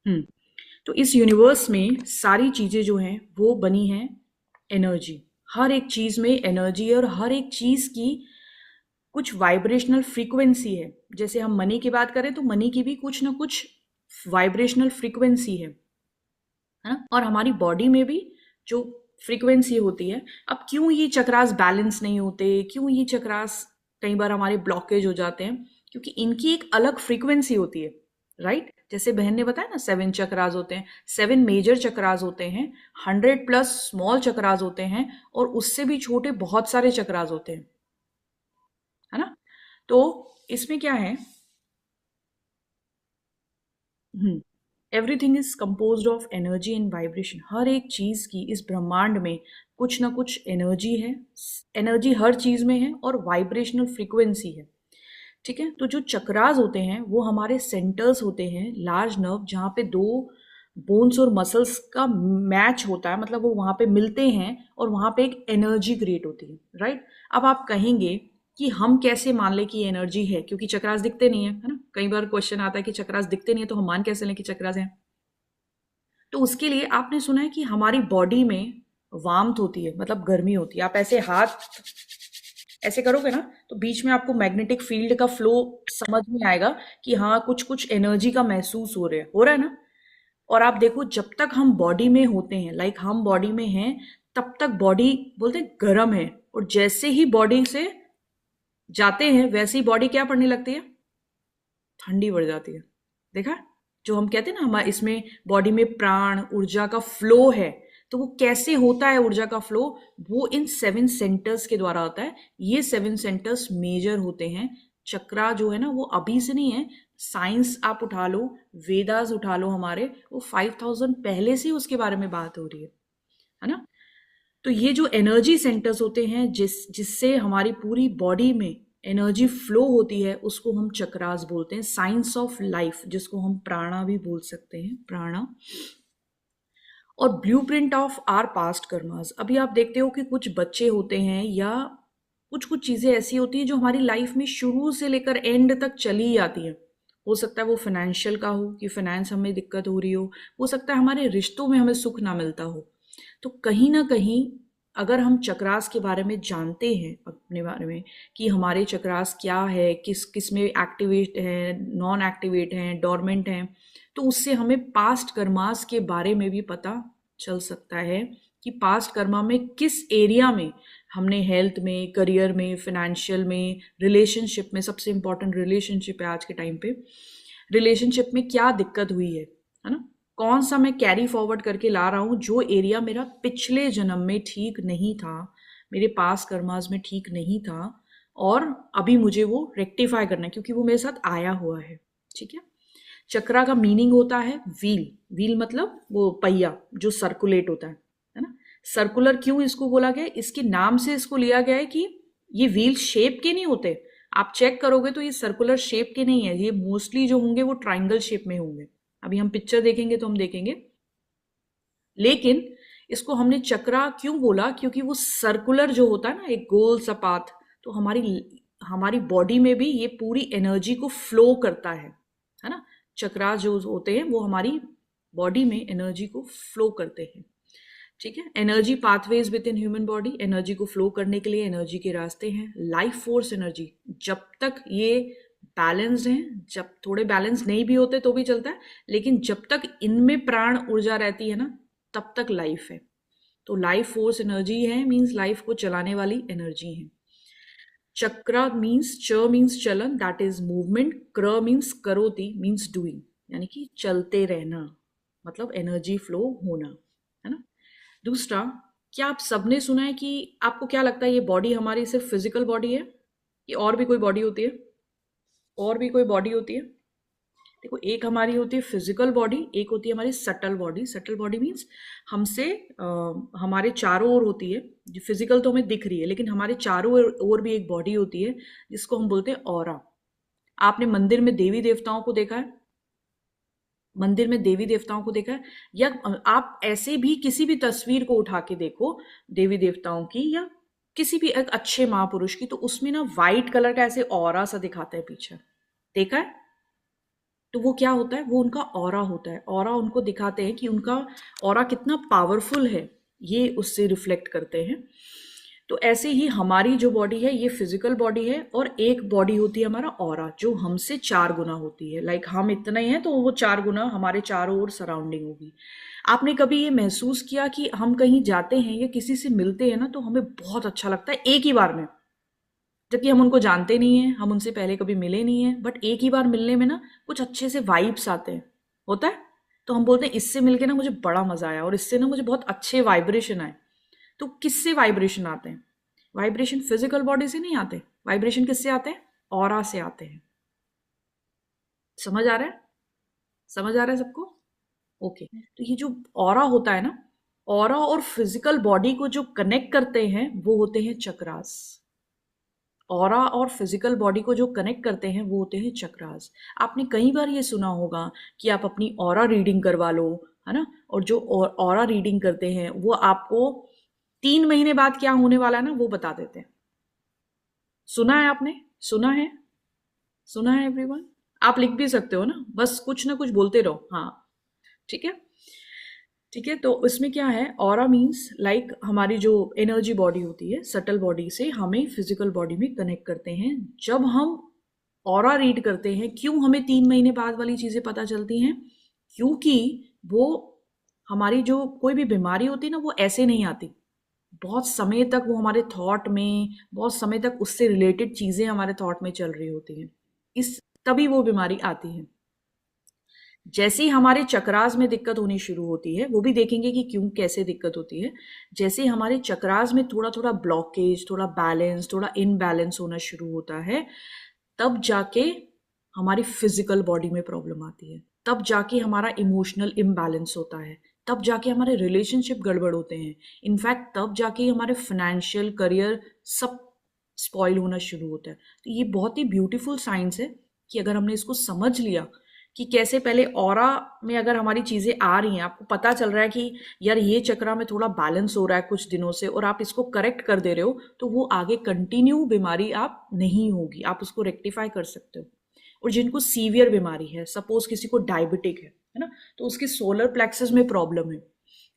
हम्म तो इस यूनिवर्स में सारी चीजें जो हैं वो बनी हैं एनर्जी। हर एक चीज में एनर्जी है और हर एक चीज की कुछ वाइब्रेशनल फ्रीक्वेंसी है। जैसे हम मनी की बात करें तो मनी की भी कुछ ना कुछ वाइब्रेशनल फ्रीक्वेंसी है ना। और हमारी बॉडी में भी जो फ्रीक्वेंसी होती है। अब क्यों ये चक्रास बैलेंस नहीं होते, क्यों ये चक्रास कई बार हमारे ब्लॉकेज हो जाते हैं, क्योंकि इनकी एक अलग फ्रीक्वेंसी होती है, राइट। जैसे बहन ने बताया ना, 7 चक्रास होते हैं, 7 मेजर चक्रास होते हैं, 100+ स्मॉल चक्रास होते हैं, और उससे भी छोटे बहुत सारे चक्रास होते हैं, है ना। तो इसमें क्या है, everything is composed of energy and vibration. हर एक चीज की इस ब्रह्मांड में कुछ ना कुछ एनर्जी है। एनर्जी हर चीज में है और वाइब्रेशनल फ्रीक्वेंसी है, ठीक है। तो जो चक्रास होते हैं वो हमारे सेंटर्स होते हैं, लार्ज नर्व, जहाँ पे दो बोन्स और मसल्स का मैच होता है, मतलब वो वहां पे मिलते हैं और वहां पे एक एनर्जी क्रिएट होती है, राइट। अब आप कहेंगे कि हम कैसे मान लें कि एनर्जी है, क्योंकि चक्रास दिखते नहीं है ना। कई बार क्वेश्चन आता है कि चक्रास दिखते नहीं है तो हम मान कैसे लें कि चक्रास है। तो उसके लिए आपने सुना है कि हमारी बॉडी में वार्मथ होती है, मतलब गर्मी होती है। आप ऐसे हाथ ऐसे करोगे ना तो बीच में आपको मैग्नेटिक फील्ड का फ्लो समझ में आएगा कि हाँ कुछ कुछ एनर्जी का महसूस हो रहा है ना। और आप देखो, जब तक हम बॉडी में होते हैं, लाइक हम बॉडी में हैं, तब तक बॉडी बोलते हैं गर्म है, और जैसे ही बॉडी से जाते हैं वैसे ही बॉडी क्या पड़ने लगती है, ठंडी पड़ जाती है। देखा, जो हम कहते हैं ना हमारे इसमें बॉडी में प्राण ऊर्जा का फ्लो है, तो वो कैसे होता है ऊर्जा का फ्लो, वो इन 7 सेंटर्स के द्वारा होता है। ये 7 सेंटर्स मेजर होते हैं। चक्रा जो है ना वो अभी से नहीं है, साइंस आप उठा लो, वेदास उठा लो, हमारे वो 5000 पहले से उसके बारे में बात हो रही है ना। तो ये जो एनर्जी सेंटर्स होते हैं जिससे हमारी पूरी बॉडी में एनर्जी फ्लो होती है, उसको हम चक्रास बोलते हैं। साइंस ऑफ लाइफ, जिसको हम प्राणा भी बोल सकते हैं, प्राणा। और blueprint of our past karmas. अभी आप देखते हो कि कुछ बच्चे होते हैं या कुछ कुछ चीजें ऐसी होती हैं जो हमारी लाइफ में शुरू से लेकर एंड तक चली ही आती हैं। हो सकता है वो फाइनेंशियल का हो, कि फाइनेंस हमें दिक्कत हो रही हो सकता है हमारे रिश्तों में हमें सुख ना मिलता हो। तो कहीं ना कहीं अगर हम चक्रास के बारे में जानते हैं, अपने बारे में, कि हमारे चक्रास क्या है, किस किस में एक्टिवेट है, नॉन एक्टिवेट हैं, डोरमेंट हैं, तो उससे हमें पास्ट कर्मास के बारे में भी पता चल सकता है कि पास्ट कर्मा में किस एरिया में हमने हेल्थ में, करियर में, फाइनेंशियल में, रिलेशनशिप में, सबसे इंपॉर्टेंट रिलेशनशिप है आज के टाइम पे, रिलेशनशिप में क्या दिक्कत हुई है ना। कौन सा मैं कैरी फॉरवर्ड करके ला रहा हूँ, जो एरिया मेरा पिछले जन्म में ठीक नहीं था, मेरे पास कर्माज में ठीक नहीं था, और अभी मुझे वो रेक्टिफाई करना है क्योंकि वो मेरे साथ आया हुआ है, ठीक है। चक्रा का मीनिंग होता है व्हील। व्हील मतलब वो पहिया जो सर्कुलेट होता है ना। सर्कुलर क्यों इसको बोला गया, इसके नाम से इसको लिया गया है कि ये व्हील शेप के नहीं होते। आप चेक करोगे तो ये सर्कुलर शेप के नहीं है, ये मोस्टली जो होंगे वो ट्राइंगल शेप में होंगे। अभी हम पिक्चर देखेंगे तो हम देखेंगे। लेकिन इसको हमने चक्रा क्यों बोला, क्योंकि वो सर्कुलर जो होता है ना, एक गोल सा पाथ, तो हमारी हमारी बॉडी में भी ये पूरी एनर्जी को फ्लो करता है ना। चक्रा जो होते हैं वो हमारी बॉडी में एनर्जी को फ्लो करते हैं, ठीक है। Energy pathways with in human body, energy को फ्लो करने के लिए एनर्जी के रास्ते हैं। लाइफ फोर्स एनर्जी, जब तक ये बैलेंस्ड हैं, जब थोड़े बैलेंस नहीं भी होते तो भी चलता है, लेकिन जब तक इनमें प्राण ऊर्जा रहती है ना, तब तक लाइफ है। तो लाइफ फोर्स एनर्जी है, मीन्स लाइफ को चलाने वाली एनर्जी है। चक्र मीन्स, च मीन्स चलन, दैट इज मूवमेंट। क्र मीन्स करोति, मीन्स डूइंग, यानी कि चलते रहना, मतलब एनर्जी फ्लो होना, है ना। दूसरा, क्या आप सबने सुना है कि, आपको क्या लगता है ये बॉडी हमारी सिर्फ फिजिकल बॉडी है, कि और भी कोई बॉडी होती है, और भी कोई बॉडी होती है। देखो, एक हमारी होती है फिजिकल बॉडी, एक होती है हमारी subtle body. Subtle body means हमसे हमारे चारों ओर होती है, जो फिजिकल तो हमें दिख रही है, लेकिन हमारे चारों ओर भी एक बॉडी होती है जिसको हम बोलते हैं ऑरा। आपने मंदिर में देवी देवताओं को देखा है, मंदिर में देवी देवताओं को देखा है, या आप ऐसे भी किसी भी तस्वीर को उठा के देखो देवी देवताओं की, या किसी भी एक अच्छे महापुरुष की, तो उसमें ना वाइट कलर का ऐसे ऑरा सा दिखाता है पीछे, देखा है। तो वो क्या होता है, वो उनका ऑरा होता है। ऑरा उनको दिखाते हैं कि उनका ऑरा कितना पावरफुल है, ये उससे रिफ्लेक्ट करते हैं। तो ऐसे ही हमारी जो बॉडी है ये फिजिकल बॉडी है, और एक बॉडी होती है हमारा ऑरा जो हमसे 4 गुना होती है। लाइक हम इतने ही हैं तो वो 4 गुना हमारे चारों ओर सराउंडिंग होगी। आपने कभी ये महसूस किया कि हम कहीं जाते हैं या किसी से मिलते हैं ना, तो हमें बहुत अच्छा लगता है एक ही बार में, जबकि हम उनको जानते नहीं हैं, हम उनसे पहले कभी मिले नहीं हैं, बट एक ही बार मिलने में ना कुछ अच्छे से वाइब्स आते हैं, होता है। तो हम बोलते हैं इससे मिलके ना मुझे बड़ा मजा आया, और इससे ना मुझे बहुत अच्छे वाइब्रेशन आए। तो किससे वाइब्रेशन आते हैं? वाइब्रेशन फिजिकल बॉडी से नहीं आते, वाइब्रेशन किससे आते हैं? ऑरा से आते हैं। समझ आ रहा है? समझ आ रहा है सबको? ओके। तो ये जो ऑरा होता है ना, ऑरा और फिजिकल बॉडी को जो कनेक्ट करते हैं वो होते हैं चक्रास। ऑरा और फिजिकल बॉडी को जो कनेक्ट करते हैं वो होते हैं चक्रास। आपने कई बार ये सुना होगा कि आप अपनी ऑरा रीडिंग करवा लो, है ना। और जो ऑरा रीडिंग करते हैं वो आपको 3 महीने बाद क्या होने वाला है ना वो बता देते हैं। सुना है आपने? सुना है? सुना है एवरीवन? आप लिख भी सकते हो ना, बस कुछ ना कुछ बोलते रहो। हाँ, ठीक है। ठीक है, तो इसमें क्या है, ऑरा मीन्स लाइक हमारी जो एनर्जी बॉडी होती है, सटल बॉडी से हमें फिजिकल बॉडी में कनेक्ट करते हैं। जब हम ऑरा रीड करते हैं, क्यों हमें 3 महीने बाद वाली चीजें पता चलती हैं? क्योंकि वो हमारी जो कोई भी बीमारी होती है ना वो ऐसे नहीं आती। बहुत समय तक वो हमारे थॉट में, बहुत समय तक उससे रिलेटेड चीजें हमारे थॉट में चल रही होती हैं, इस तभी वो बीमारी आती है। जैसे ही हमारे चक्रास में दिक्कत होनी शुरू होती है, वो भी देखेंगे कि क्यों कैसे दिक्कत होती है। जैसे ही हमारे चक्रास में थोड़ा थोड़ा ब्लॉकेज, थोड़ा बैलेंस, थोड़ा इनबैलेंस होना शुरू होता है, तब जाके हमारी फिजिकल बॉडी में प्रॉब्लम आती है, तब जाके हमारा इमोशनल इम्बैलेंस होता है, तब जाके हमारे रिलेशनशिप गड़बड़ होते हैं। इनफैक्ट तब जाके हमारे फाइनेंशियल करियर सब स्पॉइल होना शुरू होता है। तो ये बहुत ही ब्यूटीफुल साइंस है कि अगर हमने इसको समझ लिया कि कैसे पहले ऑरा में अगर हमारी चीजें आ रही हैं, आपको पता चल रहा है कि यार ये चक्रा में थोड़ा बैलेंस हो रहा है कुछ दिनों से, और आप इसको करेक्ट कर दे रहे हो, तो वो आगे कंटिन्यू बीमारी आप नहीं होगी, आप उसको रेक्टिफाई कर सकते हो। और जिनको सीवियर बीमारी है, सपोज किसी को डायबिटिक है ना, तो उसके सोलर प्लेक्सस में प्रॉब्लम है,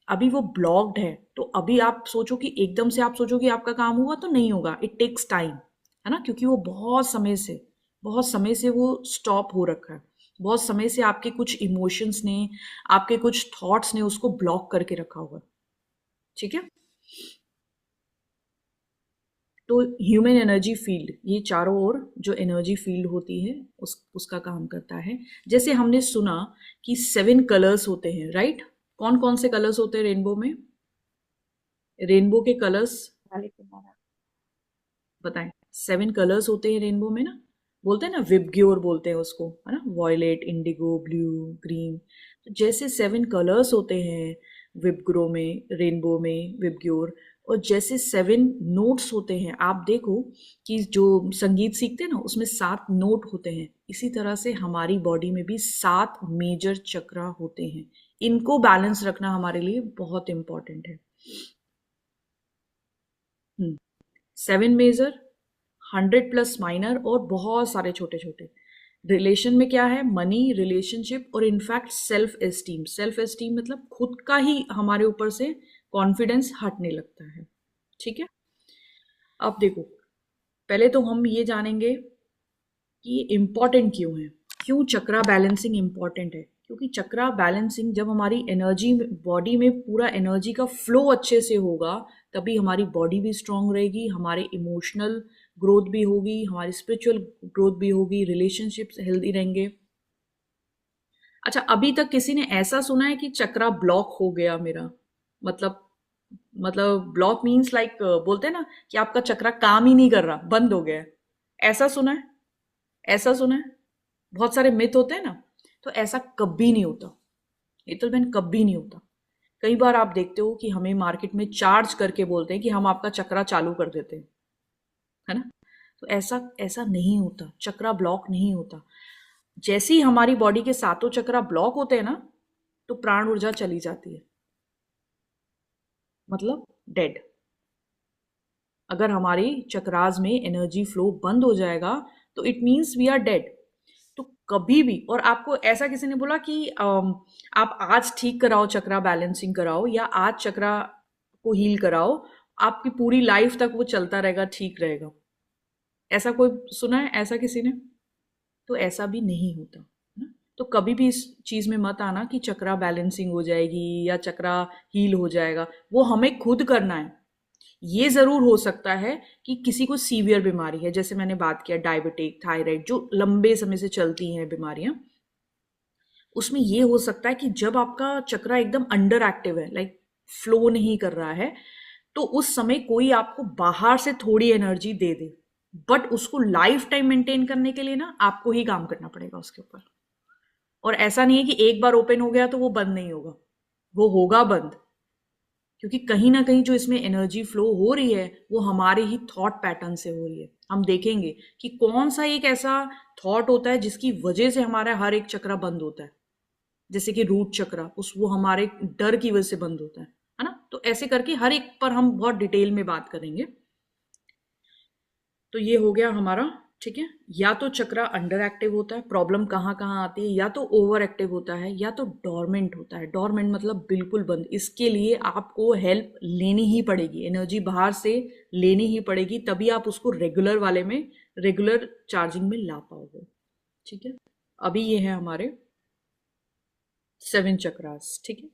अभी वो ब्लॉक्ड है, तो अभी आप सोचो कि एकदम से आप सोचो कि आपका काम हुआ, तो नहीं होगा, इट टेक्स टाइम, है ना, क्योंकि वो बहुत समय से वो स्टॉप हो रखा है। बहुत समय से आपके कुछ इमोशंस ने, आपके कुछ थॉट्स ने उसको ब्लॉक करके रखा हुआ है। ठीक है। तो ह्यूमन एनर्जी फील्ड, ये चारों ओर जो एनर्जी फील्ड होती है उसका काम करता है। जैसे हमने सुना कि 7 कलर्स होते हैं, राइट? कौन कौन से कलर्स होते हैं रेनबो में? रेनबो के कलर्स बताएं। 7 कलर्स होते हैं रेनबो में ना, बोलते हैं ना विबग्योर बोलते हैं उसको, है ना, वॉयलेट, इंडिगो, ब्लू, ग्रीन। तो जैसे 7 कलर्स होते हैं विबग्रो में, रेनबो में, विबग्योर, और जैसे 7 नोट्स होते हैं, आप देखो कि जो संगीत सीखते हैं ना उसमें 7 नोट होते हैं, इसी तरह से हमारी बॉडी में भी 7 मेजर चक्रा होते हैं। इनको बैलेंस रखना हमारे लिए बहुत इंपॉर्टेंट है। 7 मेजर, 100 प्लस माइनर, और बहुत सारे छोटे छोटे। रिलेशन में क्या है, मनी, रिलेशनशिप, और in fact self esteem. Self esteem मतलब खुद का ही हमारे ऊपर से कॉन्फिडेंस हटने लगता है। ठीक है। अब देखो, पहले तो हम ये जानेंगे कि ये इम्पॉर्टेंट क्यों है, क्यों चक्रा बैलेंसिंग इम्पॉर्टेंट है। क्योंकि चक्रा बैलेंसिंग, जब हमारी एनर्जी बॉडी में पूरा एनर्जी का फ्लो अच्छे से होगा, तभी हमारी बॉडी भी स्ट्रांग रहेगी, हमारे इमोशनल ग्रोथ भी होगी, हमारी स्पिरिचुअल ग्रोथ भी होगी, रिलेशनशिप्स हेल्दी रहेंगे। अच्छा, अभी तक किसी ने ऐसा सुना है कि चक्रा ब्लॉक हो गया मेरा? मतलब ब्लॉक मीन्स लाइक बोलते हैं ना कि आपका चक्रा काम ही नहीं कर रहा, बंद हो गया है, ऐसा सुना है? ऐसा सुना है? बहुत सारे मिथ होते हैं ना, तो ऐसा कभी नहीं होता, ये तो बहन कभी नहीं होता। कई बार आप देखते हो कि हमें मार्केट में चार्ज करके बोलते हैं कि हम आपका चक्रा चालू कर देते हैं, है ना। तो ऐसा ऐसा नहीं होता, चक्रा ब्लॉक नहीं होता। जैसे ही हमारी बॉडी के सातों चक्रा ब्लॉक होते हैं ना, तो प्राण ऊर्जा चली जाती है, मतलब डेड। अगर हमारी चक्रास में एनर्जी फ्लो बंद हो जाएगा, तो it means we are dead. तो कभी भी, और आपको ऐसा किसी ने बोला कि आप आज ठीक कराओ, चक्रा बैलेंसिंग कराओ या आज चक्रा को हील कराओ, आपकी पूरी लाइफ तक वो चलता रहेगा, ठीक रहेगा, ऐसा कोई सुना है ऐसा किसी ने? तो ऐसा भी नहीं होता है ना। तो कभी भी इस चीज में मत आना कि चक्रा बैलेंसिंग हो जाएगी या चक्रा हील हो जाएगा, वो हमें खुद करना है। ये जरूर हो सकता है कि किसी को सीवियर बीमारी है, जैसे मैंने बात किया डायबिटिक, थायराइड, जो लंबे समय से चलती हैं बीमारियां, उसमें ये हो सकता है कि जब आपका चक्रा एकदम अंडर एक्टिव है, लाइक फ्लो नहीं कर रहा है, तो उस समय कोई आपको बाहर से थोड़ी एनर्जी दे दे, बट उसको लाइफ टाइम मेंटेन करने के लिए ना आपको ही काम करना पड़ेगा उसके ऊपर। और ऐसा नहीं है कि एक बार ओपन हो गया तो वो बंद नहीं होगा, वो होगा बंद, क्योंकि कहीं ना कहीं जो इसमें एनर्जी फ्लो हो रही है वो हमारे ही थॉट पैटर्न से हो रही है। हम देखेंगे कि कौन सा एक ऐसा थॉट होता है जिसकी वजह से हमारा हर एक चक्रा बंद होता है, जैसे कि रूट चक्रा, उस वो हमारे डर की वजह से बंद होता है ना। तो ऐसे करके हर एक पर हम बहुत डिटेल में बात करेंगे। तो ये हो गया हमारा, ठीक है। या तो चक्रा अंडर एक्टिव होता है, प्रॉब्लम कहाँ कहाँ आती है, या तो ओवर एक्टिव होता है, या तो डोरमेंट होता है। डोरमेंट मतलब बिल्कुल बंद। इसके लिए आपको हेल्प लेनी ही पड़ेगी, एनर्जी बाहर से लेनी ही पड़ेगी, तभी आप उसको रेगुलर वाले में, रेगुलर चार्जिंग में ला पाओगे, ठीक है। अभी ये है हमारे 7 चक्रास, ठीक है।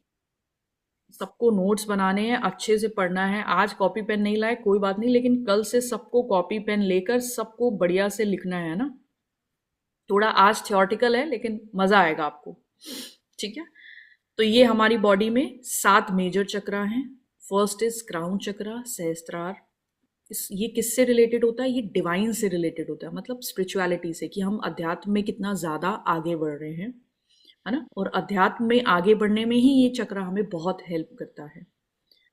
सबको नोट्स बनाने हैं, अच्छे से पढ़ना है। आज कॉपी पेन नहीं लाए कोई बात नहीं, लेकिन कल से सबको कॉपी पेन लेकर सबको बढ़िया से लिखना है ना। थोड़ा आज थियोरटिकल है लेकिन मजा आएगा आपको, ठीक है। तो ये हमारी बॉडी में 7 मेजर चक्रा हैं। फर्स्ट इज क्राउन चक्रा, सहस्त्रार। ये किससे रिलेटेड होता है? ये डिवाइन से रिलेटेड होता है, मतलब स्पिरिचुअलिटी से, कि हम अध्यात्म में कितना ज्यादा आगे बढ़ रहे हैं, है ना। और अध्यात्म में आगे बढ़ने में ही ये चक्र हमें बहुत हेल्प करता है।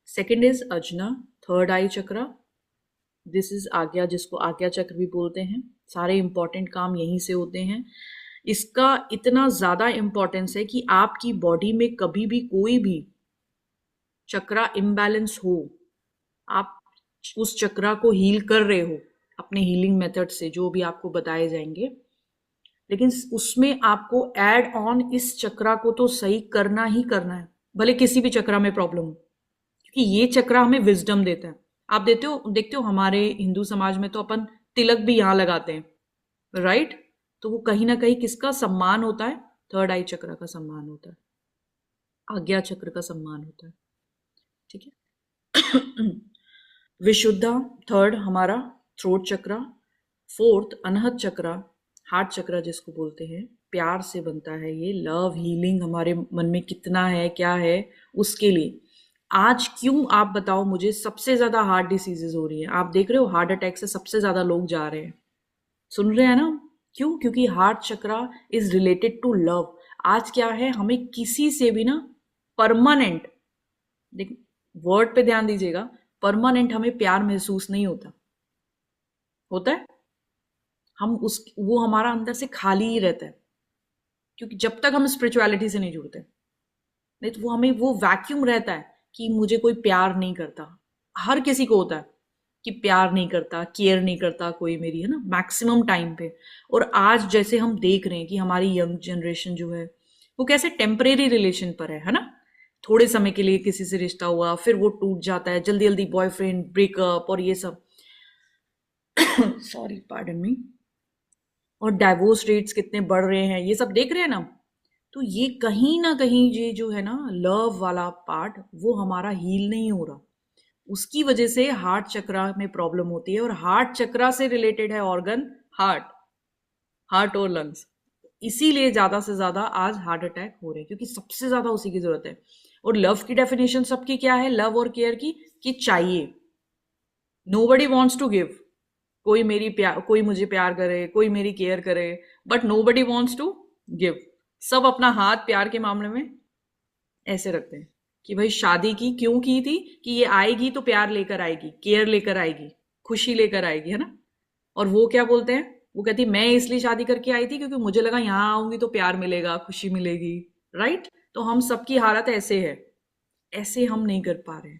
Second is Ajna, third I chakra. This is आज्ञा, जिसको आज्ञा चक्र भी बोलते हैं। सारे इंपॉर्टेंट काम यहीं से होते हैं। इसका इतना ज्यादा इंपॉर्टेंस है कि आपकी बॉडी में कभी भी कोई भी चक्रा इम्बैलेंस हो, आप उस चक्रा को हील कर रहे हो अपने हीलिंग मेथड से, जो भी आपको बताए जाएंगे, लेकिन उसमें आपको ऐड ऑन इस चक्रा को तो सही करना ही करना है, भले किसी भी चक्रा में प्रॉब्लम हो, क्योंकि ये चक्रा हमें विजडम देता है। आप देखते हो हमारे हिंदू समाज में तो अपन तिलक भी यहां लगाते हैं, राइट। तो वो कहीं ना कहीं किसका सम्मान होता है? थर्ड आई चक्र का सम्मान होता है, आज्ञा चक्र का सम्मान होता है, ठीक है। विशुद्धा, थर्ड हमारा थ्रोट चक्रा। फोर्थ अनहत चक्रा, हार्ट चक्रा जिसको बोलते हैं, प्यार से बनता है ये। लव, हीलिंग हमारे मन में कितना है, क्या है, उसके लिए। आज क्यों आप बताओ मुझे, सबसे ज्यादा हार्ट डिसीजेज हो रही है, आप देख रहे हो हार्ट अटैक से सबसे ज्यादा लोग जा रहे हैं, सुन रहे हैं ना। क्यों? क्योंकि heart chakra is related to love. आज क्या है, हमें किसी से भी ना परमानेंट, देख वर्ड पे ध्यान दीजिएगा, परमानेंट हमें प्यार महसूस नहीं होता। होता है? हम उस वो हमारा अंदर से खाली ही रहता है, क्योंकि जब तक हम स्पिरिचुअलिटी से नहीं जुड़ते, नहीं तो वो हमें वो वैक्यूम रहता है कि मुझे कोई प्यार नहीं करता। हर किसी को होता है कि प्यार नहीं करता, केयर नहीं करता कोई मेरी, है ना, मैक्सिमम टाइम पे। और आज जैसे हम देख रहे हैं कि हमारी यंग जनरेशन जो है वो कैसे टेम्परेरी रिलेशन पर है ना। थोड़े समय के लिए किसी से रिश्ता हुआ, फिर वो टूट जाता है, जल्दी जल्दी बॉयफ्रेंड, ब्रेकअप और ये सब। Sorry, pardon me. और डाइवोर्स रेट्स कितने बढ़ रहे हैं, ये सब देख रहे हैं ना। तो ये कहीं ना कहीं ये जो है ना लव वाला पार्ट, वो हमारा हील नहीं हो रहा। उसकी वजह से हार्ट चक्रा में प्रॉब्लम होती है। और हार्ट चक्रा से रिलेटेड है ऑर्गन हार्ट, हार्ट और लंग्स। इसीलिए ज्यादा से ज्यादा आज हार्ट अटैक हो रहे हैं, क्योंकि सबसे ज्यादा उसी की जरूरत है। और लव की डेफिनेशन सबकी क्या है, लव और केयर की, कि चाहिए। Nobody wants to give. कोई मुझे प्यार करे, कोई मेरी केयर करे, but nobody wants to give. सब अपना हाथ प्यार के मामले में ऐसे रखते हैं कि भाई शादी की क्यों की थी, कि ये आएगी तो प्यार लेकर आएगी, केयर लेकर आएगी, खुशी लेकर आएगी, है ना। और वो क्या बोलते हैं, वो कहती मैं इसलिए शादी करके आई थी क्योंकि मुझे लगा यहां आऊंगी तो प्यार मिलेगा, खुशी मिलेगी, राइट। तो हम सबकी हालत ऐसे है, ऐसे हम नहीं कर पा रहे,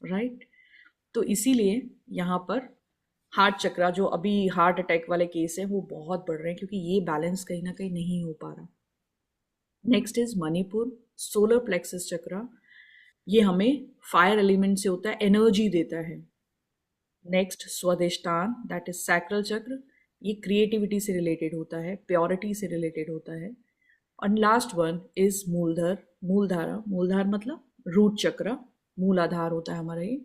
राइट। तो इसीलिए यहां पर हार्ट चक्रा, जो अभी हार्ट अटैक वाले केस है वो बहुत बढ़ रहे हैं क्योंकि ये बैलेंस कहीं ना कहीं नहीं हो पा रहा। Next is Manipur, solar plexus chakra, ये हमें फायर एलिमेंट से होता है, एनर्जी देता है। Next Swadhisthana, that is sacral चक्र, ये क्रिएटिविटी से रिलेटेड होता है, प्योरिटी से रिलेटेड होता है। और लास्ट वन इज मूलधर, मूलधारा, मूलधार मतलब रूट चक्र, मूल आधार होता है हमारा ये।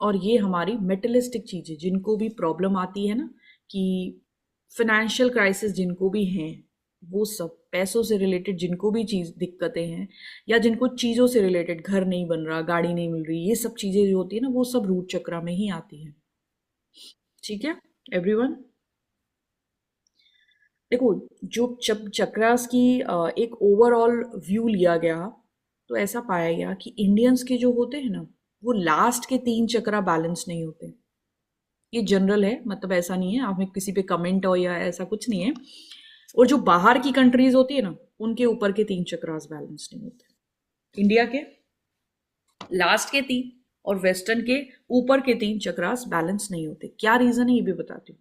और ये हमारी मेटलिस्टिक चीज़ें, जिनको भी प्रॉब्लम आती है ना, कि फिनेंशियल क्राइसिस जिनको भी हैं, वो सब पैसों से रिलेटेड जिनको भी चीज़ दिक्कतें हैं, या जिनको चीज़ों से रिलेटेड, घर नहीं बन रहा, गाड़ी नहीं मिल रही, ये सब चीज़ें जो होती है ना, वो सब रूट चक्रा में ही आती हैं। ठीक है एवरीवन। देखो, जो जब चक्रास की एक ओवरऑल व्यू लिया गया, तो ऐसा पाया गया कि इंडियंस के जो होते हैं ना, वो लास्ट के 3 चक्रा बैलेंस नहीं होते। ये जनरल है, मतलब ऐसा नहीं है आप में किसी पे कमेंट हो या ऐसा कुछ नहीं है। और जो बाहर की कंट्रीज होती है ना, उनके ऊपर के 3 चक्रास बैलेंस नहीं होते। इंडिया के लास्ट के 3 और वेस्टर्न के ऊपर के 3 चक्रास बैलेंस नहीं होते। क्या रीजन है ये भी बताती हूँ।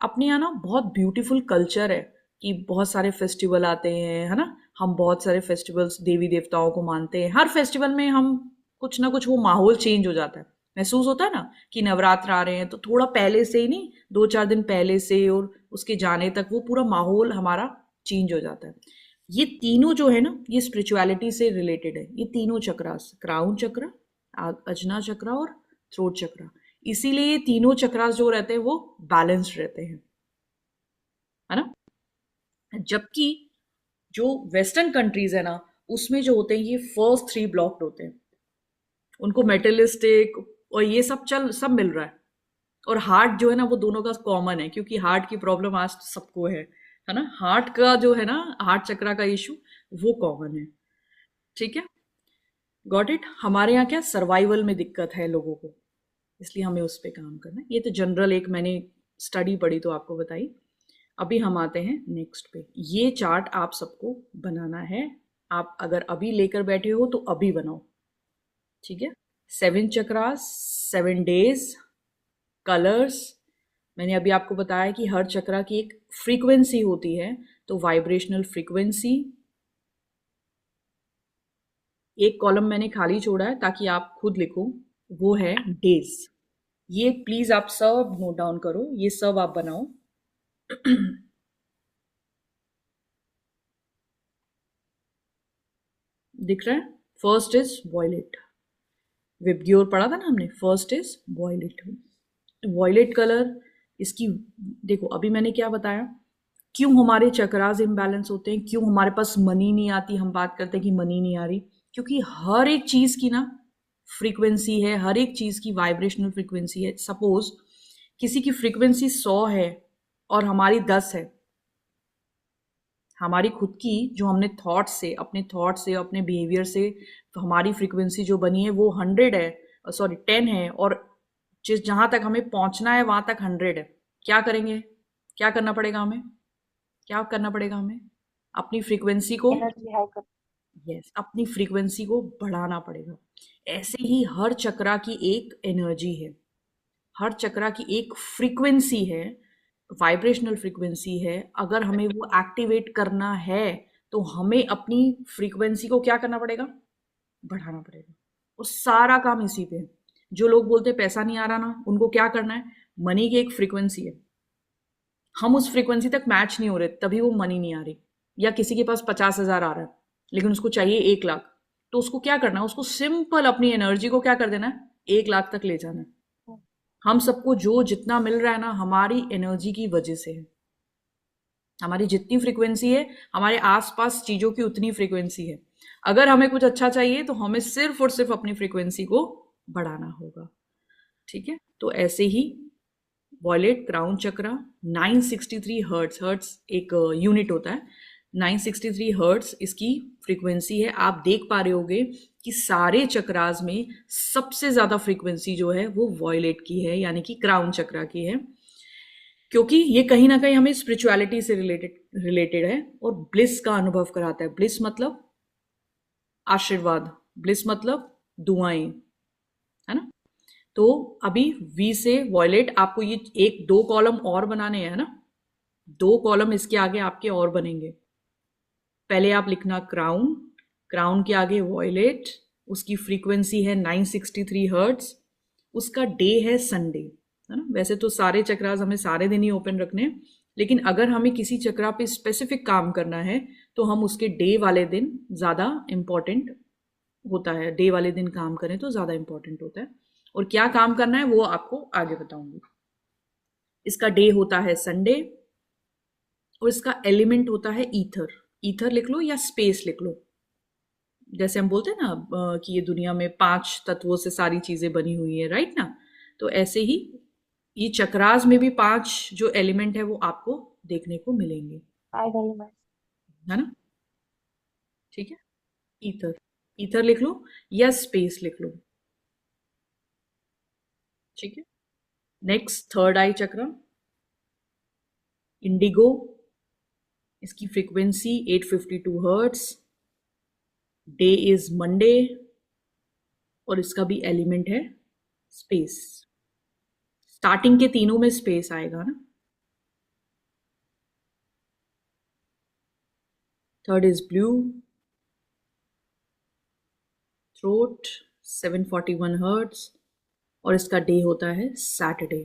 अपने यहाँ ना बहुत ब्यूटीफुल कल्चर है कि बहुत सारे फेस्टिवल आते हैं, है ना, हम बहुत सारे फेस्टिवल्स देवी देवताओं को मानते हैं। हर फेस्टिवल में हम कुछ ना कुछ, वो माहौल चेंज हो जाता है, महसूस होता है ना कि नवरात्र आ रहे हैं, तो थोड़ा पहले से ही नहीं, 2-4 दिन पहले से और उसके जाने तक वो पूरा माहौल हमारा चेंज हो जाता है। ये तीनों जो है ना, ये स्पिरिचुअलिटी से रिलेटेड है, ये तीनों चक्रास, क्राउन चक्र, अजना चक्र और थ्रोट चक्र। इसीलिए ये तीनों चक्रास जो रहते हैं वो बैलेंस्ड रहते हैं, है ना। जबकि जो वेस्टर्न कंट्रीज है ना, उसमें जो होते हैं ये फर्स्ट 3 ब्लॉक्ड होते हैं, उनको मेटलिस्टिक और ये सब सब मिल रहा है। और हार्ट जो है ना, वो दोनों का कॉमन है, क्योंकि हार्ट की प्रॉब्लम आज सबको है ना। हार्ट का जो है ना, हार्ट चक्रा का इशू, वो कॉमन है। ठीक है, गॉट इट। हमारे यहाँ क्या सर्वाइवल में दिक्कत है लोगों को, इसलिए हमें उस पर काम करना है। ये तो जनरल एक मैंने स्टडी पढ़ी तो आपको बताई। अभी हम आते हैं नेक्स्ट पे। ये चार्ट आप सबको बनाना है, आप अगर अभी लेकर बैठे हो तो अभी बनाओ, ठीक है। 7 चक्रास, 7 डेज, कलर्स। मैंने अभी आपको बताया कि हर चक्रा की एक फ्रीक्वेंसी होती है, तो वाइब्रेशनल फ्रीक्वेंसी। एक कॉलम मैंने खाली छोड़ा है ताकि आप खुद लिखो, वो है डेज। ये प्लीज आप सब नोट डाउन करो, ये सब आप बनाओ। दिख रहा है। फर्स्ट इज वॉयलेट, विबग्योर पढ़ा था ना हमने। First is violet, violet colour. इसकी देखो, अभी मैंने क्या बताया, क्यों हमारे चक्रास इम्बैलेंस होते हैं, क्यों हमारे पास मनी नहीं आती। हम बात करते हैं कि मनी नहीं आ रही, क्योंकि हर एक चीज की ना फ्रीक्वेंसी है, हर एक चीज की वाइब्रेशनल फ्रीक्वेंसी है। सपोज किसी की फ्रीक्वेंसी 100 है और हमारी 10 है, हमारी खुद की जो हमने थॉट से, अपने बिहेवियर से तो हमारी फ्रीक्वेंसी जो बनी है वो 100 है, सॉरी 10 है, और जिस जहां तक हमें पहुंचना है वहां तक 100 है। क्या करेंगे, क्या करना पड़ेगा हमें, क्या करना पड़ेगा हमें, अपनी फ्रीक्वेंसी को, एनर्जी हाई कर। यस, अपनी फ्रीक्वेंसी को बढ़ाना पड़ेगा। ऐसे ही हर चक्रा की एक एनर्जी है, हर चक्रा की एक फ्रीक्वेंसी है, वाइब्रेशनल फ्रीक्वेंसी है। अगर हमें वो एक्टिवेट करना है तो हमें अपनी फ्रीक्वेंसी को क्या करना पड़ेगा, बढ़ाना पड़ेगा। और सारा काम इसी पे है। जो लोग बोलते हैं पैसा नहीं आ रहा ना, उनको क्या करना है, मनी की एक फ्रीक्वेंसी है, हम उस फ्रीक्वेंसी तक मैच नहीं हो रहे, तभी वो मनी नहीं आ रही। या किसी के पास 50,000 आ रहा है लेकिन उसको चाहिए 1 लाख, तो उसको क्या करना है, उसको सिंपल अपनी एनर्जी को क्या कर देना है, 1 लाख तक ले जाना है। हम सबको जो जितना मिल रहा है ना, हमारी एनर्जी की वजह से है। हमारी जितनी फ्रीक्वेंसी है, हमारे आसपास चीजों की उतनी फ्रीक्वेंसी है। अगर हमें कुछ अच्छा चाहिए तो हमें सिर्फ और सिर्फ अपनी फ्रीक्वेंसी को बढ़ाना होगा, ठीक है। तो ऐसे ही वॉयलेट क्राउन चक्रा 963 हर्ट्स, हर्ट्स एक यूनिट होता है, 963 हर्ट्स इसकी फ्रीक्वेंसी है। आप देख पा रहे होगे कि सारे चक्रास में सबसे ज्यादा फ्रीक्वेंसी जो है वो वॉयलेट की है, यानी कि क्राउन चक्रा की है, क्योंकि ये कहीं ना कहीं हमें स्पिरिचुअलिटी से रिलेटेड है और ब्लिस का अनुभव कराता है। ब्लिस मतलब आशीर्वाद, ब्लिस मतलब दुआएं, है ना। तो अभी वी से वॉयलेट आपको ये एक दो कॉलम और बनाने हैं ना, दो कॉलम इसके आगे आपके और बनेंगे। पहले आप लिखना क्राउन, क्राउन के आगे वॉयलेट, उसकी फ्रीक्वेंसी है 963 हर्ट्ज, उसका डे है संडे, है ना। वैसे तो सारे चक्रास हमें सारे दिन ही ओपन रखने हैं, लेकिन अगर हमें किसी चक्रा पे स्पेसिफिक काम करना है तो हम उसके डे वाले दिन ज़्यादा इम्पॉर्टेंट होता है, डे वाले दिन काम करें तो ज़्यादा इम्पॉर्टेंट होता है। और क्या काम करना है वो आपको आगे बताऊंगी। इसका डे होता है संडे और इसका एलिमेंट होता है ईथर। ईथर लिख लो या स्पेस लिख लो। जैसे हम बोलते हैं ना कि ये दुनिया में 5 तत्वों से सारी चीजें बनी हुई है, राइट ना। तो ऐसे ही ये चक्रास में भी 5 जो एलिमेंट है वो आपको देखने को मिलेंगे, है ना। ठीक है, ईथर, ईथर लिख लो या स्पेस लिख लो। ठीक है, नेक्स्ट थर्ड आई चक्र, इंडिगो, इसकी frequency 852 hertz, day is Monday और इसका भी एलिमेंट है स्पेस। स्टार्टिंग के तीनों में स्पेस आएगा ना। Third is blue, throat 741 hertz और इसका डे होता है Saturday.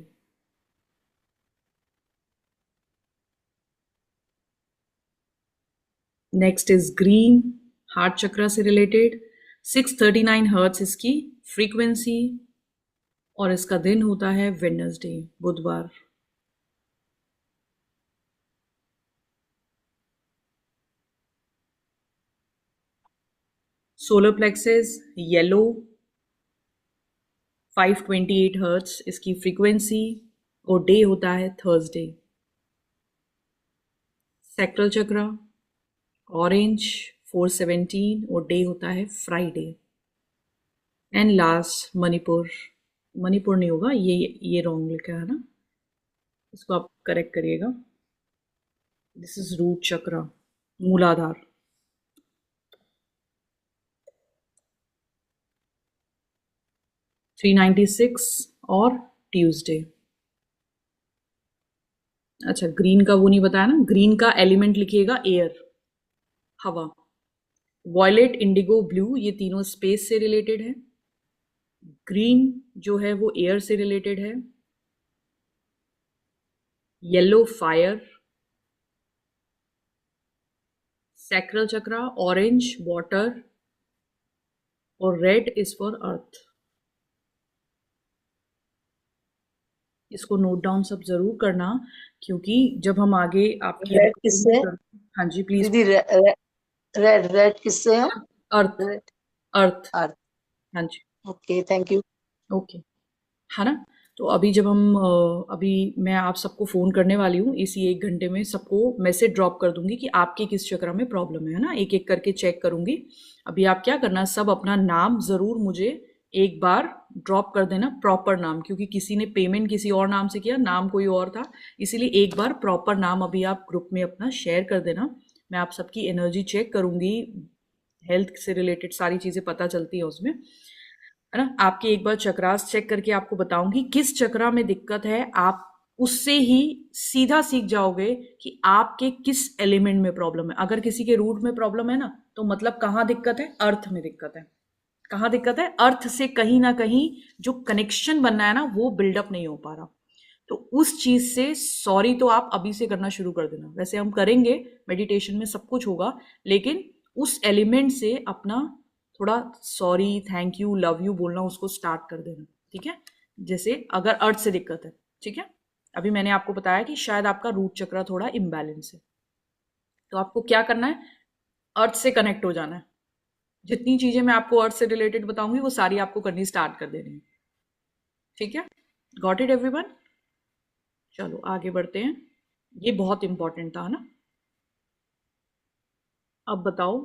Next is green, heart chakra से रिलेटेड, 639 हर्ट्स इसकी फ्रीक्वेंसी और इसका दिन होता है वेडनेसडे, बुधवार। सोलर प्लेक्सेस येलो, 528 हर्ट्स इसकी फ्रीक्वेंसी और डे होता है थर्सडे। सैक्रल चक्र ऑरेंज 417 और डे होता है Friday. And last Manipur, Manipur नहीं होगा, ये रॉन्ग लिखा है ना, इसको आप करेक्ट करिएगा। दिस इज रूट चक्र, मूलाधार। $396 और ट्यूसडे। अच्छा, ग्रीन का वो नहीं बताया ना, ग्रीन का एलिमेंट लिखिएगा एयर, हवा। वॉयलेट, इंडिगो, ब्लू ये तीनों स्पेस से रिलेटेड है। ग्रीन जो है वो एयर से रिलेटेड है। येलो फायर, सैक्रल चक्र ऑरेंज वाटर और रेड इज फॉर अर्थ। इसको नोट डाउन सब जरूर करना, क्योंकि जब हम आगे आपकी रेड किससे? हाँ जी प्लीज। दीदी रेड रेड किससे है? अर्थ, अर्थ, अर्थ। हाँ जी, ओके, थैंक यू। ओके, है ना। तो अभी जब हम अभी मैं आप सबको फ़ोन करने वाली हूँ, इसी 1 घंटे में सबको मैसेज ड्रॉप कर दूंगी कि आपके किस चक्र में प्रॉब्लम है ना, एक एक करके चेक करूंगी। अभी आप क्या करना, सब अपना नाम ज़रूर मुझे एक बार ड्रॉप कर देना, प्रॉपर नाम, क्योंकि किसी ने पेमेंट किसी और नाम से किया, नाम कोई और था, इसीलिए एक बार प्रॉपर नाम अभी आप ग्रुप में अपना शेयर कर देना। मैं आप सबकी एनर्जी चेक करूंगी, हेल्थ से रिलेटेड सारी चीज़ें पता चलती है उसमें, है ना। आपके एक बार चक्रास चेक करके आपको बताऊंगी किस चक्रा में दिक्कत है, आप उससे ही सीधा सीख जाओगे कि आपके किस एलिमेंट में प्रॉब्लम है। अगर किसी के रूट में प्रॉब्लम है ना, तो मतलब कहाँ दिक्कत है, अर्थ में दिक्कत है। कहाँ दिक्कत है, अर्थ से कहीं ना कहीं जो कनेक्शन बनना है ना वो बिल्डअप नहीं हो पा रहा। तो उस चीज से सॉरी तो आप अभी से करना शुरू कर देना। वैसे हम करेंगे, मेडिटेशन में सब कुछ होगा, लेकिन उस एलिमेंट से अपना थोड़ा sorry, thank you, love you बोलना उसको स्टार्ट कर देना। ठीक है, जैसे अगर अर्थ से दिक्कत है, ठीक है। अभी मैंने आपको बताया कि शायद आपका रूट चक्र थोड़ा इम्बैलेंस है, तो आपको क्या करना है, अर्थ से कनेक्ट हो जाना है। जितनी चीजें मैं आपको अर्थ से रिलेटेड बताऊंगी वो सारी आपको करनी स्टार्ट कर देनी है। ठीक है, गॉट इट एवरीवन। चलो आगे बढ़ते हैं, ये बहुत इंपॉर्टेंट था ना। अब बताओ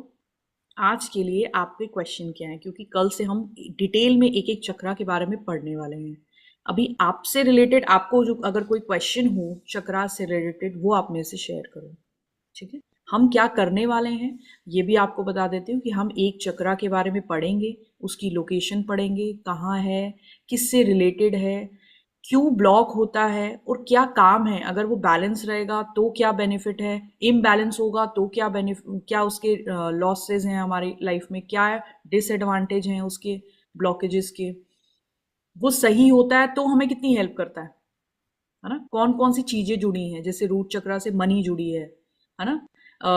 आज के लिए आपके क्वेश्चन क्या है, क्योंकि कल से हम डिटेल में एक एक चक्रा के बारे में पढ़ने वाले हैं। अभी आपसे रिलेटेड आपको जो अगर कोई क्वेश्चन हो चक्रा से रिलेटेड, वो आप मेरे से शेयर करो। ठीक है, हम क्या करने वाले हैं ये भी आपको बता देती हूँ कि हम एक चक्रा के बारे में पढ़ेंगे, उसकी लोकेशन पढ़ेंगे, कहाँ है, किससे रिलेटेड है, क्यों ब्लॉक होता है और क्या काम है। अगर वो बैलेंस रहेगा तो क्या बेनिफिट है, इम्बैलेंस होगा तो क्या बेनिफिट, क्या उसके लॉसेस हैं हमारी लाइफ में, क्या डिसएडवांटेज हैं उसके ब्लॉकेजेस के। वो सही होता है तो हमें कितनी हेल्प करता है ना। कौन कौन सी चीजें जुड़ी हैं, जैसे रूट चक्रा से मनी जुड़ी है ना।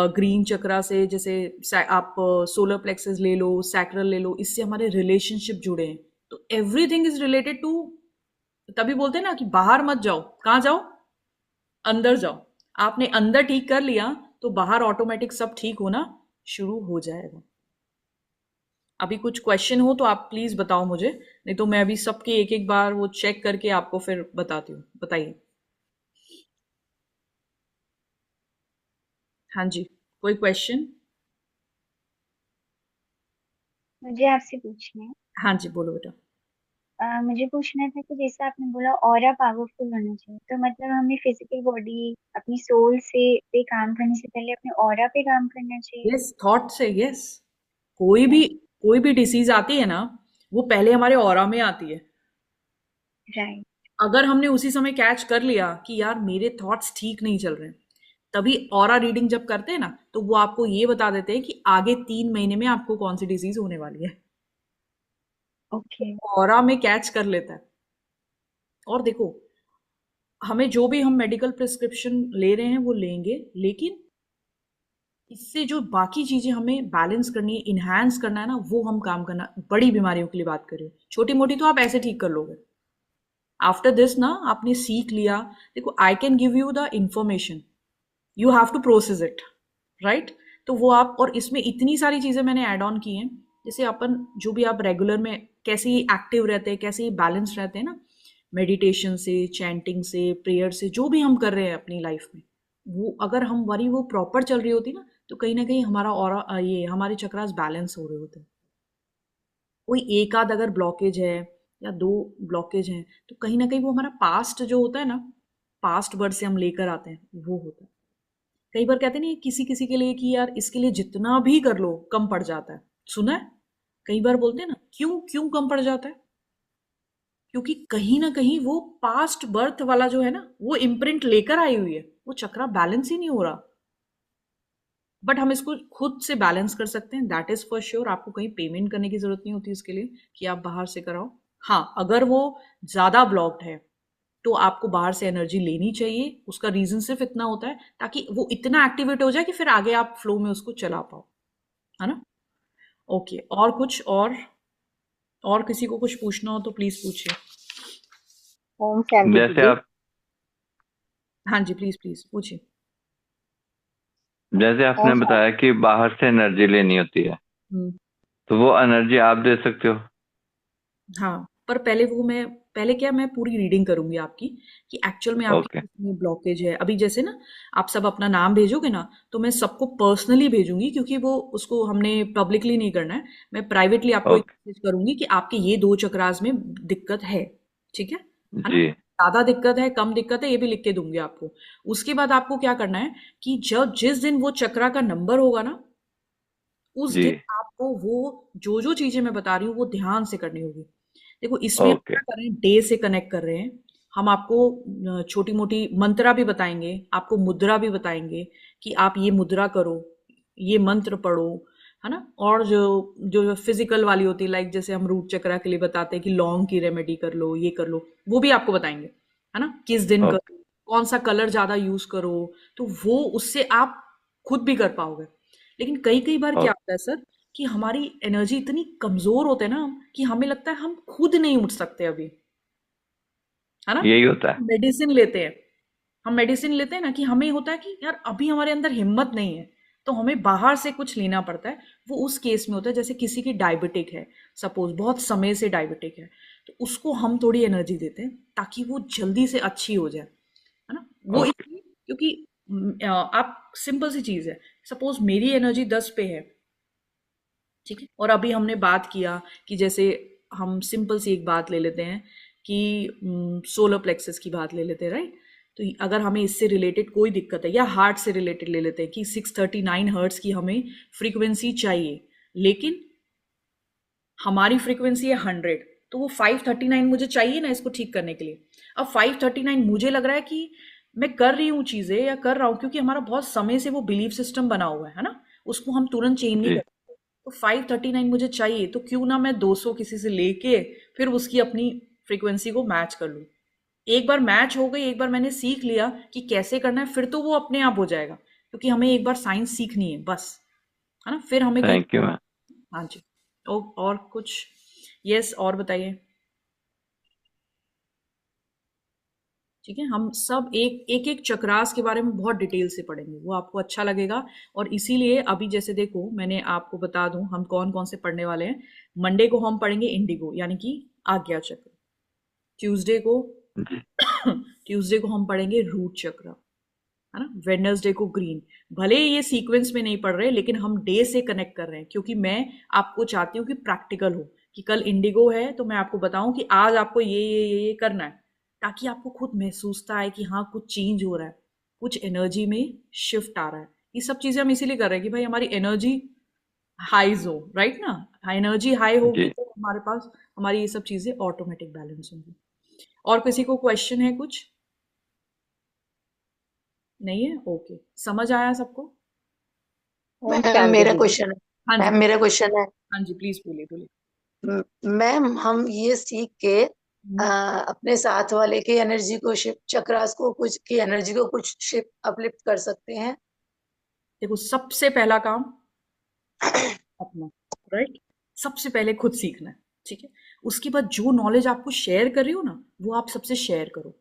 ग्रीन चक्रा से जैसे आप सोलर प्लेक्सस ले लो, सैक्रल ले लो, इससे हमारे रिलेशनशिप जुड़े हैं। तो एवरीथिंग इज रिलेटेड टू। तभी बोलते हैं ना कि बाहर मत जाओ, कहाँ जाओ, अंदर जाओ। आपने अंदर ठीक कर लिया तो बाहर ऑटोमेटिक सब ठीक होना शुरू हो जाएगा। अभी कुछ क्वेश्चन हो तो आप प्लीज बताओ मुझे, नहीं तो मैं अभी सबके एक एक बार वो चेक करके आपको फिर बताती हूँ। बताइए। हाँ जी, कोई क्वेश्चन? मुझे आपसे पूछना है। हाँ जी, बोलो बेटा। मुझे पूछना था कि जैसे आपने बोला ऑरा पावरफुल होना चाहिए, तो मतलब हमें फिजिकल बॉडी अपनी सोल से पे काम करने से पहले अपने ऑरा पे काम करना चाहिए। यस, थॉट से, यस। कोई भी राइट। कोई भी डिसीज आती है ना, वो पहले हमारे ऑरा में आती है। राइट। अगर हमने उसी समय कैच कर लिया कि यार मेरे थॉट्स ठीक नहीं चल रहे हैं, तभी ऑरा रीडिंग जब करते हैं ना, तो वो आपको ये बता देते हैं कि आगे 3 महीने में आपको कौन सी डिजीज होने वाली है। ओके। ऑरा में कैच कर लेता है। और देखो, हमें जो भी हम मेडिकल प्रिस्क्रिप्शन ले रहे हैं वो लेंगे, लेकिन इससे जो बाकी चीजें हमें बैलेंस करनी है, इन्हांस करना है ना, वो हम काम करना। बड़ी बीमारियों के लिए बात करें, छोटी मोटी तो आप ऐसे ठीक कर लोगे। आफ्टर दिस ना, आपने सीख लिया। देखो, I can give you the information, you have to process it, right. तो वो आप, और इसमें इतनी सारी चीजें मैंने ऐड ऑन की हैं। जैसे अपन जो भी आप रेगुलर में कैसे ही एक्टिव रहते हैं, कैसे ही बैलेंस रहते हैं ना, मेडिटेशन से, चैंटिंग से, प्रेयर से, जो भी हम कर रहे हैं अपनी लाइफ में, वो अगर हमारी वो प्रॉपर चल रही होती ना कहीं हमारा और ये हमारे चक्रास बैलेंस हो रहे होते हैं। कोई एक आध अगर ब्लॉकेज है या दो ब्लॉकेज हैं, तो कहीं ना कहीं वो हमारा पास्ट जो होता है ना, पास्ट बर्थ से हम लेकर आते हैं, वो होता है। कई बार कहते नहीं किसी किसी के लिए कि यार इसके लिए जितना भी कर लो कम पड़ जाता है। सुना है? कई बार बोलते हैं ना, क्यों क्यों कम पड़ जाता है? क्योंकि कहीं ना कहीं वो पास्ट बर्थ वाला जो है ना, वो इम्प्रिंट लेकर आई हुई है, वो चक्रा बैलेंस ही नहीं हो रहा। बट हम इसको खुद से बैलेंस कर सकते हैं, दैट इज फॉर श्योर। आपको कहीं पेमेंट करने की जरूरत नहीं होती इसके लिए कि आप बाहर से कराओ। हाँ, अगर वो ज्यादा ब्लॉक्ड है तो आपको बाहर से एनर्जी लेनी चाहिए। उसका रीजन सिर्फ इतना होता है ताकि वो इतना एक्टिवेट हो जाए कि फिर आगे आप फ्लो में उसको चला पाओ, है ना। ओके, और कुछ और किसी को कुछ पूछना हो तो प्लीज पूछिए। ओम शांति जैसे दीदी। आप हाँ जी, प्लीज प्लीज पूछिए। जैसे आपने ओम बताया कि बाहर से एनर्जी लेनी होती है, हम्म। तो वो एनर्जी आप दे सकते हो? हाँ, पर पहले क्या, मैं पूरी रीडिंग करूंगी आपकी कि एक्चुअल में आपकी ओके। कितनी ब्लॉकेज है। अभी जैसे ना, आप सब अपना नाम भेजोगे ना, तो मैं सबको पर्सनली भेजूंगी, क्योंकि वो उसको हमने पब्लिकली नहीं करना है। मैं प्राइवेटली आपको एक ओके मैसेज करूंगी कि आपके ये 2 चक्रास में दिक्कत है। ठीक है ना। जी ज्यादा दिक्कत है, कम दिक्कत है, ये भी लिख के दूंगी आपको। उसके बाद आपको क्या करना है कि जब जिस दिन वो चक्रा का नंबर होगा ना, उस जी। दिन आपको वो जो जो चीजें मैं बता रही हूँ वो ध्यान से करनी होगी। देखो, इसमें हम ओके क्या कर रहे हैं, डे से कनेक्ट कर रहे हैं। हम आपको छोटी मोटी मंत्रा भी बताएंगे, आपको मुद्रा भी बताएंगे कि आप ये मुद्रा करो, ये मंत्र पढ़ो, है ना। और जो जो फिजिकल वाली होती है, लाइक जैसे हम रूट चक्रा के लिए बताते हैं कि लौंग की रेमेडी कर लो, ये कर लो, वो भी आपको बताएंगे, है ना। किस दिन ओके करो, कौन सा कलर ज्यादा यूज करो, तो वो उससे आप खुद भी कर पाओगे। लेकिन कई कई बार क्या ओके। होता है सर, कि हमारी एनर्जी इतनी कमजोर होते हैं ना कि हमें लगता है हम खुद नहीं उठ सकते अभी, है ना। यही होता है। मेडिसिन लेते हैं, हम मेडिसिन लेते हैं ना, कि हमें होता है कि यार अभी हमारे अंदर हिम्मत नहीं है, तो हमें बाहर से कुछ लेना पड़ता है। वो उस केस में होता है जैसे किसी की डायबिटिक है, सपोज बहुत समय से डायबिटिक है, तो उसको हम थोड़ी एनर्जी देते हैं ताकि वो जल्दी से अच्छी हो जाए, है ना। वो ओके इसलिए क्योंकि आप सिंपल सी चीज है, सपोज मेरी एनर्जी 10 पे है, ठीक है, और अभी हमने बात किया कि जैसे हम सिंपल सी एक बात ले लेते हैं कि सोलर प्लेक्सस की बात ले लेते हैं, राइट। तो अगर हमें इससे रिलेटेड कोई दिक्कत है, या हार्ट से रिलेटेड ले लेते हैं कि 639 हर्ट्स की हमें फ्रीक्वेंसी चाहिए, लेकिन हमारी फ्रीक्वेंसी है 100, तो वो 539 मुझे चाहिए ना इसको ठीक करने के लिए। अब 539 मुझे लग रहा है कि मैं कर रही हूँ चीजें या कर रहा हूँ, क्योंकि हमारा बहुत समय से वो बिलीफ सिस्टम बना हुआ है ना, उसको हम तुरंत चेंज नहीं जी। कर सकते। तो 539 मुझे चाहिए, तो क्यों ना मैं 200 किसी से लेके फिर उसकी अपनी फ्रीक्वेंसी को मैच कर लूँ। एक बार मैच हो गई, एक बार मैंने सीख लिया कि कैसे करना है, फिर तो वो अपने आप हो जाएगा, क्योंकि हमें एक बार साइंस सीखनी है बस, है ना, फिर हमें कहीं। Thank you ma'am. हाँ जी। और कुछ? यस, और बताइए। ठीक है, हम सब एक एक एक चक्रास के बारे में बहुत डिटेल से पढ़ेंगे, वो आपको अच्छा लगेगा। और इसीलिए अभी जैसे देखो, मैंने आपको बता दूं हम कौन कौन से पढ़ने वाले हैं। मंडे को हम पढ़ेंगे इंडिगो यानी कि आज्ञा चक्र। ट्यूसडे को जी। ट्यूसडे को हम पढ़ेंगे रूट चक्र, है ना। वेडनेसडे को ग्रीन। भले ही ये सीक्वेंस में नहीं पढ़ रहे, लेकिन हम डे से कनेक्ट कर रहे हैं, क्योंकि मैं आपको चाहती हूँ कि प्रैक्टिकल हो, कि कल इंडिगो है तो मैं आपको बताऊं कि आज आपको ये करना है, ताकि आपको खुद महसूसता है कि हाँ कुछ चेंज हो रहा है, कुछ एनर्जी में शिफ्ट आ रहा है। ये सब चीजें हम इसीलिए कर रहे हैं कि भाई हमारी एनर्जी हाईज हो, राइट ना। एनर्जी हाई होगी जी। तो हमारे पास हमारी ये सब चीजें ऑटोमेटिक बैलेंस होंगी। और किसी को क्वेश्चन है कुछ? नहीं है? ओके, समझ आया सबको? ओम मैम शांति मेरा दीदी। क्वेश्चन है। हाँ जी, मैम मेरा क्वेश्चन है। हाँ जी, प्लीज बोलिए बोलिए। मैम हम ये सीख के हम्म, अपने साथ वाले की एनर्जी को शिफ्ट, चक्रास को कुछ की एनर्जी को कुछ शिफ्ट अपलिफ्ट कर सकते हैं। देखो सबसे पहला काम अपना, राइट, सबसे पहले खुद सीखना है। ठीक है, उसके बाद जो नॉलेज आपको शेयर कर रही हो ना, वो आप सबसे शेयर करो।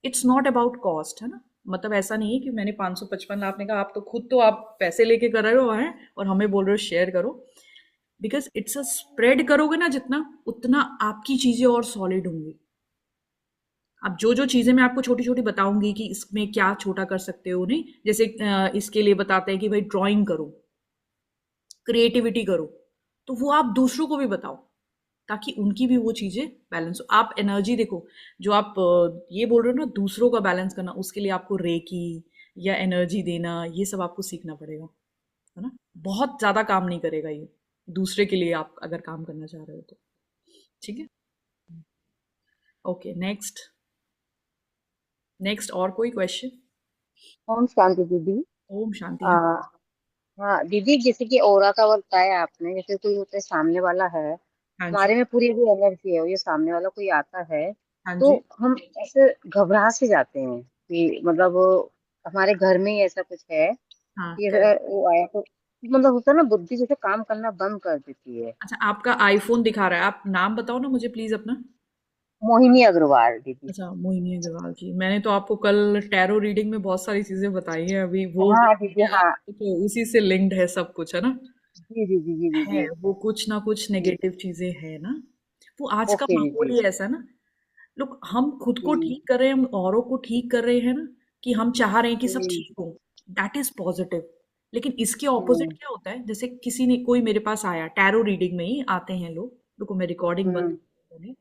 इट्स नॉट अबाउट कॉस्ट, है ना। मतलब ऐसा नहीं है कि मैंने 555, आपने कहा आप तो खुद तो आप पैसे लेके कर रहे हो हैं और हमें बोल रहे हो शेयर करो। बिकॉज इट्स अ स्प्रेड करोगे ना जितना, उतना आपकी चीजें और सॉलिड होंगी। अब जो जो चीजें मैं आपको छोटी छोटी बताऊंगी कि इसमें क्या छोटा कर सकते हो, नहीं जैसे इसके लिए बताते हैं कि भाई ड्राइंग करो, क्रिएटिविटी करो, तो वो आप दूसरों को भी बताओ, ताकि उनकी भी वो चीजें बैलेंस हो। आप एनर्जी देखो, जो आप ये बोल रहे हो ना दूसरों का बैलेंस करना, उसके लिए आपको रेकी या एनर्जी देना, ये सब आपको सीखना पड़ेगा, है ना। बहुत ज्यादा काम नहीं करेगा ये, दूसरे के लिए आप अगर काम करना चाह रहे हो तो। ठीक है, ओके, नेक्स्ट। नेक्स्ट और कोई क्वेश्चन? ओम शांति दीदी। ओम शांति। आ, हाँ, हाँ दीदी, जैसे कि ऑरा का बताया आपने, जैसे कोई होता है सामने वाला है, हाँ जी, हमारे में पूरी भी एनर्जी है, और ये सामने वाला कोई आता है हाँ तो जी, हम ऐसे घबरा से जाते हैं कि मतलब हमारे घर में ही ऐसा कुछ है हाँ कि करेक्ट। अगर वो आया तो मतलब होता है ना, बुद्धि जैसे काम करना बंद कर देती है। अच्छा, आपका आईफोन दिखा रहा है, आप नाम बताओ ना मुझे प्लीज अपना। मोहिनी अग्रवाल दीदी। अच्छा, मोहिनी अग्रवाल जी। मैंने तो आपको कल टैरो रीडिंग में बहुत सारी चीजें बताई हैं, अभी वो हाँ दीदी, हाँ। तो उसी से लिंक्ड है सब कुछ, है ना। जी जी जी जी है, दीदी। वो कुछ ना कुछ जी। नेगेटिव चीजें है ना। वो आज का ओके माहौल दीदी। ही ऐसा है ना। लोग, हम खुद को हम्म, ठीक कर रहे हैं, हम औरों को ठीक कर रहे हैं ना, कि हम चाह रहे हैं कि सब हम्म, ठीक हो। That is positive. लेकिन इसके ऑपोजिट हम्म, क्या होता है, जैसे किसी ने, कोई मेरे पास आया, टैरो रीडिंग में ही आते हैं लोग, रुको मैं रिकॉर्डिंग बंद हम्म। करती हूँ।